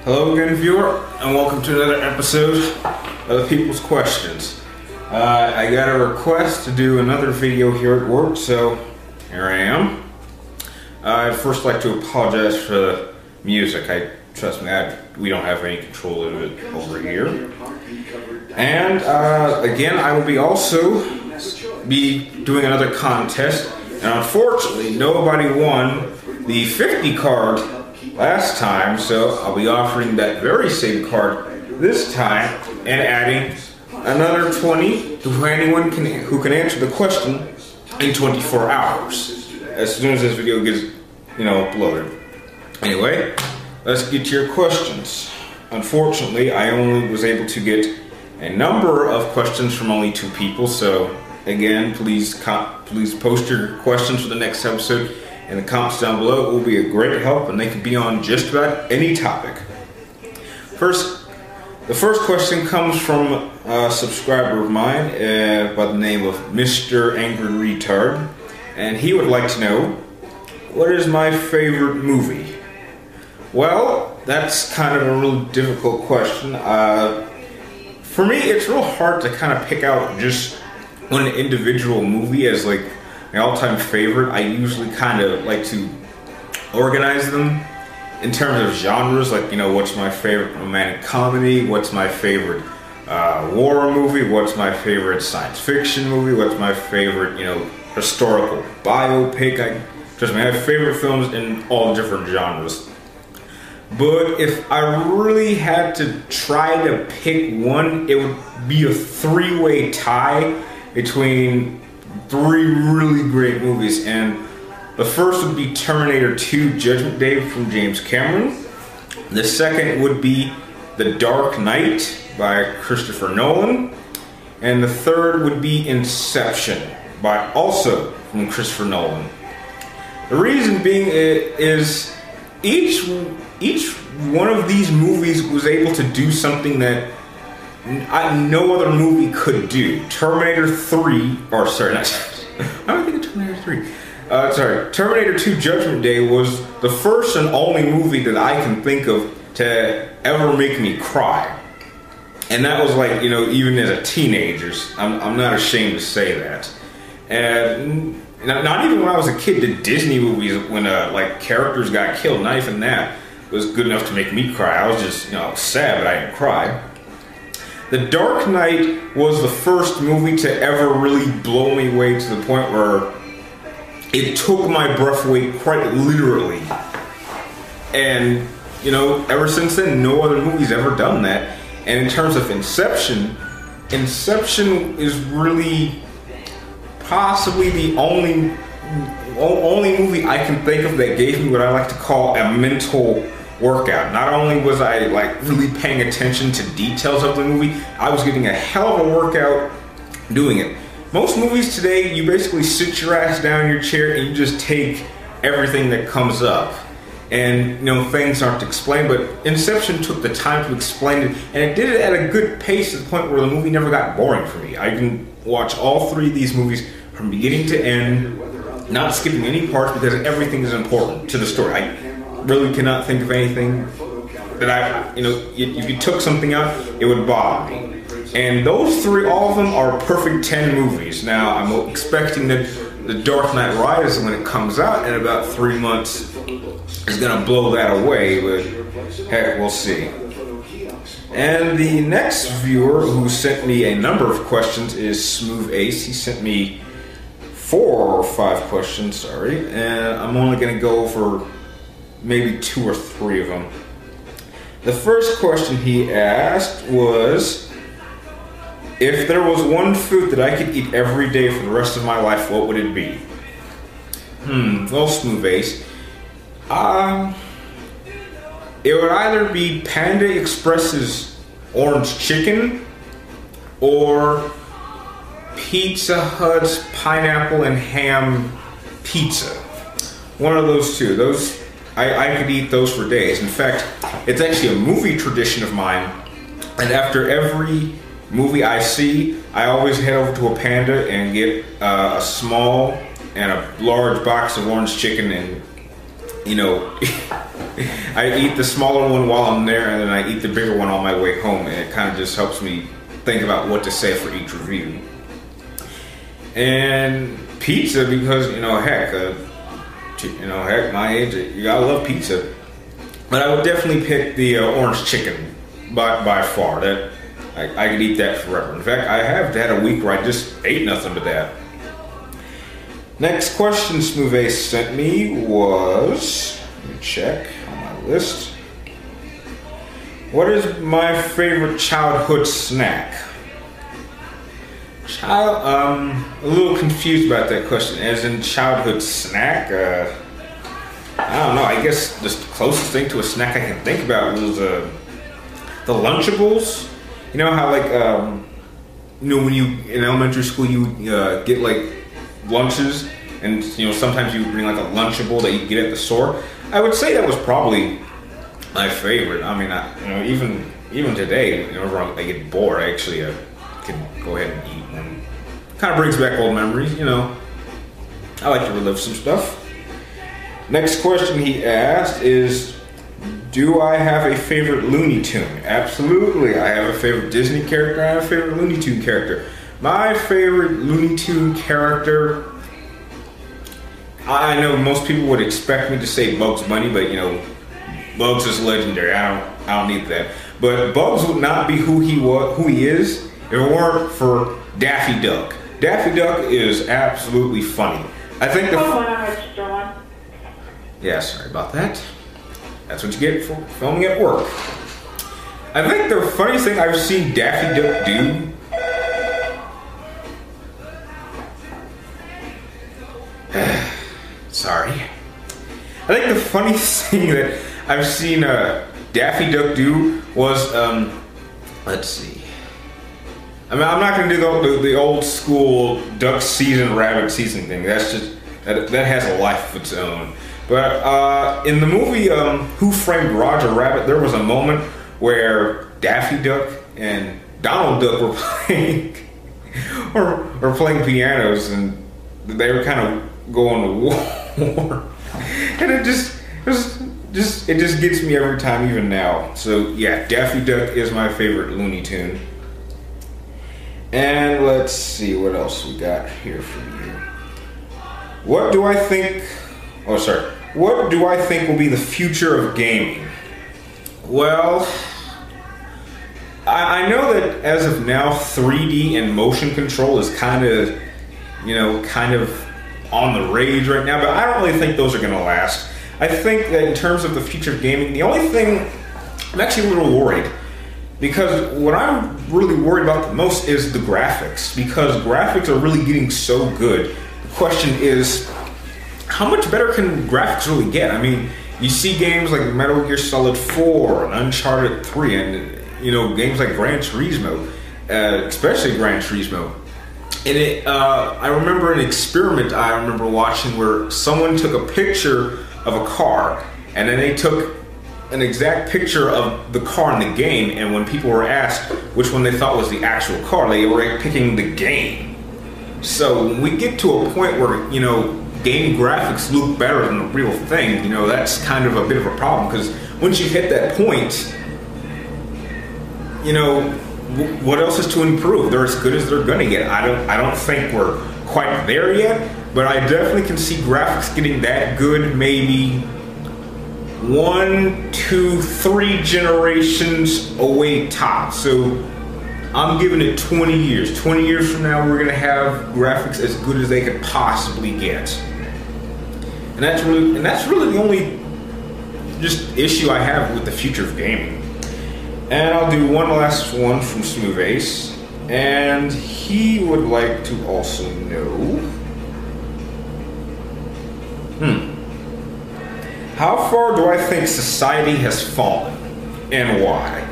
Hello again, viewer, and welcome to another episode of People's Questions. I got a request to do another video here at work, so here I am. I'd first like to apologize for the music. Trust me, we don't have any control of it over here. And again, I will be also doing another contest, and unfortunately, nobody won the 50 card last time, so I'll be offering that very same card this time and adding another 20 to anyone who can answer the question in 24 hours as soon as this video gets uploaded. Anyway, let's get to your questions. Unfortunately, I only was able to get a number of questions from only 2 people, so again, please post your questions for the next episode in the comments down below. It will be a great help, and they can be on just about any topic. The first question comes from a subscriber of mine by the name of Mr. Angry Retard, and he would like to know, what is my favorite movie? Well, that's kind of a really difficult question. For me, it's real hard to kind of pick out just one individual movie as like my all-time favorite. I usually kind of like to organize them in terms of genres, like, what's my favorite romantic comedy, what's my favorite war movie, what's my favorite science fiction movie, what's my favorite, historical biopic. I have favorite films in all different genres. But if I really had to try to pick one, it would be a 3-way tie between 3 really great movies, and the first would be Terminator 2: Judgment Day from James Cameron. The second would be The Dark Knight by Christopher Nolan, and the third would be Inception also from Christopher Nolan. The reason being is each one of these movies was able to do something that no other movie could do. Terminator 2 Judgment Day was the first and only movie that I can think of to ever make me cry. And that was like, even as a teenager. I'm not ashamed to say that. And not even when I was a kid, the Disney movies, when like characters got killed, not even that was good enough to make me cry. I was just, sad, but I didn't cry. The Dark Knight was the first movie to ever really blow me away to the point where it took my breath away quite literally. And, ever since then, no other movie's ever done that. And in terms of Inception is really possibly the only movie I can think of that gave me what I like to call a mental workout. Not only was I like really paying attention to details of the movie, I was getting a hell of a workout doing it. Most movies today, you basically sit your ass down in your chair and you just take everything that comes up. And, things aren't explained, but Inception took the time to explain it, and it did it at a good pace to the point where the movie never got boring for me. I can watch all 3 of these movies from beginning to end, not skipping any parts, because everything is important to the story. I really cannot think of anything that if you took something out, it would bother me. And those 3, all of them are perfect 10 movies. Now, I'm expecting that The Dark Knight Rises, when it comes out in about 3 months, is gonna blow that away, but heck, we'll see. And the next viewer who sent me a number of questions is Smooth Ace. He sent me 4 or 5 questions, and I'm only gonna go over maybe 2 or 3 of them. The first question he asked was, if there was one food that I could eat every day for the rest of my life, what would it be? Well, Smooth Ace, it would either be Panda Express's orange chicken or Pizza Hut's pineapple and ham pizza. One of those 2. I could eat those for days. In fact, it's actually a movie tradition of mine, and after every movie I see, I always head over to a Panda and get a small and a large box of orange chicken, and you know, I eat the smaller one while I'm there, and then I eat the bigger one on my way home, and it kind of just helps me think about what to say for each review. And pizza, because heck, my age, you gotta love pizza. But I would definitely pick the orange chicken by far. That I could eat that forever. In fact, I have had a week where I just ate nothing but that. Next question Smooth Ace sent me was, let me check on my list. What is my favorite childhood snack? A little confused about that question. As in childhood snack? I don't know. I guess the closest thing to a snack I can think about was the Lunchables. You know how when you in elementary school you get like lunches, and sometimes you bring like a Lunchable that you get at the store. I would say that was probably my favorite. I mean, even today, whenever I get bored, I actually can go ahead and eat one. Kind of brings back old memories, I like to relive some stuff. Next question he asked is, do I have a favorite Looney Tune? Absolutely. I have a favorite Disney character. I have a favorite Looney Tune character. My favorite Looney Tune character, I know most people would expect me to say Bugs Bunny, but Bugs is legendary. I don't need that. But Bugs would not be who he is if it weren't for Daffy Duck. Daffy Duck is absolutely funny. I think yeah, sorry about that. That's what you get for filming at work. I think the funniest thing I've seen Daffy Duck do sorry. I think the funniest thing that I've seen Daffy Duck do was let's see. I mean, I'm not going to do the old school duck season, rabbit season thing. That's just that has a life of its own. But in the movie Who Framed Roger Rabbit, there was a moment where Daffy Duck and Donald Duck were playing or playing pianos, and they were kind of going to war. And it just gets me every time, even now. So yeah, Daffy Duck is my favorite Looney Tune. And let's see what else we got here for you. What do I think will be the future of gaming? Well, I know that as of now, 3D and motion control is kind of on the rage right now, but I don't really think those are going to last. I think that in terms of the future of gaming, the only thing, I'm actually a little worried, because what I'm really worried about the most is the graphics, because graphics are really getting so good. The question is, how much better can graphics really get? I mean, you see games like Metal Gear Solid 4 and Uncharted 3, and games like Gran Turismo, especially Gran Turismo. And I remember an experiment I remember watching where someone took a picture of a car, and then they took an exact picture of the car in the game, and when people were asked which one they thought was the actual car, they were picking the game. So when we get to a point where, game graphics look better than the real thing, that's kind of a bit of a problem, because once you hit that point, what else is to improve? They're as good as they're gonna get. I don't think we're quite there yet, but I definitely can see graphics getting that good maybe 1, 2, 3 generations away top. So I'm giving it 20 years. 20 years from now, we're gonna have graphics as good as they could possibly get. And that's really the only just issue I have with the future of gaming. And I'll do one last one from Smooth Ace, and he would like to also know, how far do I think society has fallen, and why?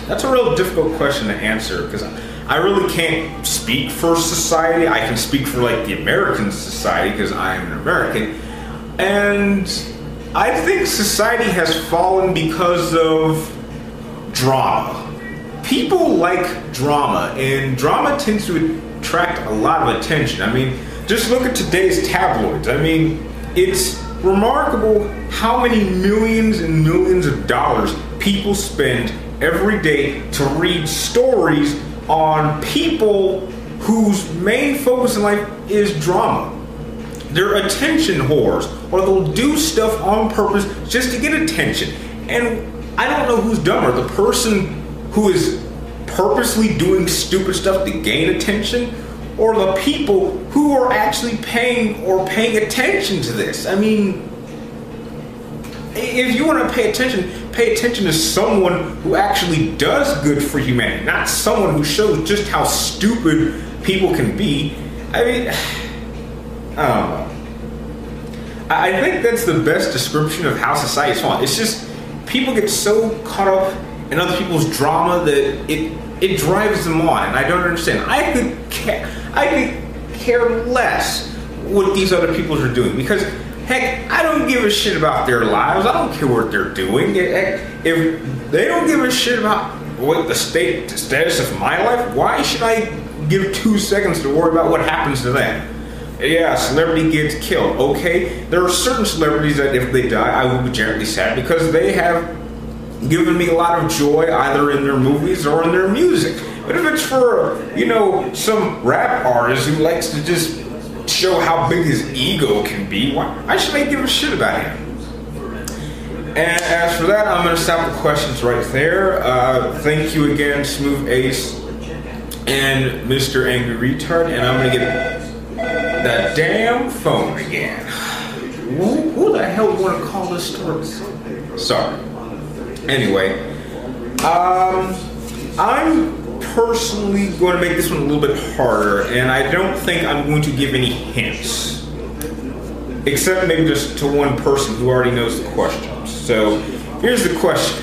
That's a real difficult question to answer, because I really can't speak for society. I can speak for the American society, because I am an American, and I think society has fallen because of drama. People like drama, and drama tends to attract a lot of attention. I mean, just look at today's tabloids. I mean, it's remarkable how many millions and millions of dollars people spend every day to read stories on people whose main focus in life is drama. They're attention whores, or they'll do stuff on purpose just to get attention. And I don't know who's dumber, the person who is purposely doing stupid stuff to gain attention, or the people who are actually paying attention to this. I mean, if you want to pay attention to someone who actually does good for humanity, not someone who shows just how stupid people can be. I mean, I don't know. I think that's the best description of how society is falling. It's just people get so caught up in other people's drama that it drives them on, and I don't understand. I could care less what these other people are doing, because heck, I don't give a shit about their lives. I don't care what they're doing. Heck, if they don't give a shit about what the status of my life, why should I give 2 seconds to worry about what happens to them? Yeah, a celebrity gets killed. Okay, there are certain celebrities that if they die, I will be gently sad, because they have given me a lot of joy either in their movies or in their music. But if it's for, you know, some rap artist who likes to just show how big his ego can be, why should I give a shit about him? And as for that, I'm going to stop the questions right there. Thank you again, Smooth Ace and Mr. Angry Retard, and I'm going to get that damn phone again. Who the hell would want to call this store? Sorry. Anyway, I'm personally going to make this one a little bit harder, and I don't think I'm going to give any hints, except maybe just to one person who already knows the questions. So here's the question.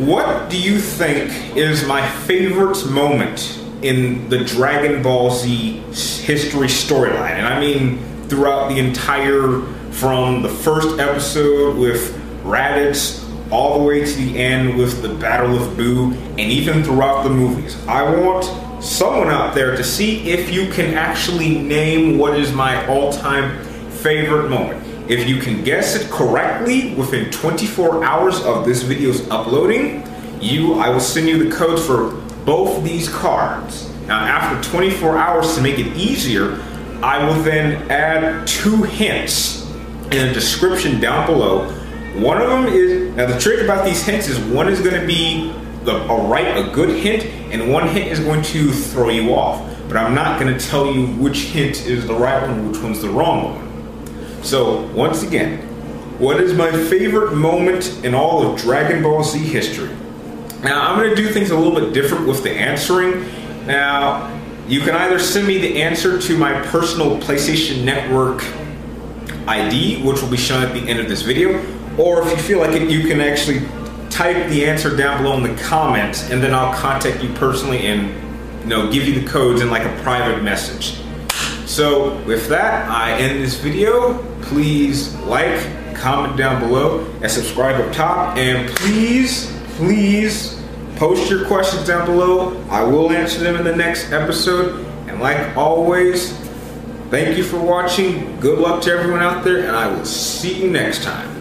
What do you think is my favorite moment in the Dragon Ball Z history storyline? And I mean throughout the entire, from the first episode with Raditz all the way to the end with the Battle of Buu, and even throughout the movies. I want someone out there to see if you can actually name what is my all-time favorite moment. If you can guess it correctly within 24 hours of this video's uploading, I will send you the codes for both these cards. Now, after 24 hours, to make it easier, I will then add 2 hints in the description down below. One of them is, now the trick about these hints is one is going to be a good hint, and one hint is going to throw you off. But I'm not going to tell you which hint is the right one, which one's the wrong one. So, once again, what is my favorite moment in all of Dragon Ball Z history? Now, I'm going to do things a little bit different with the answering. Now, you can either send me the answer to my personal PlayStation Network ID, which will be shown at the end of this video, or if you feel like it, you can actually type the answer down below in the comments, and then I'll contact you personally and, you know, give you the codes in like a private message. So with that, I end this video. Please like, comment down below, and subscribe up top, and please post your questions down below. I will answer them in the next episode. And like always, thank you for watching. Good luck to everyone out there, and I will see you next time.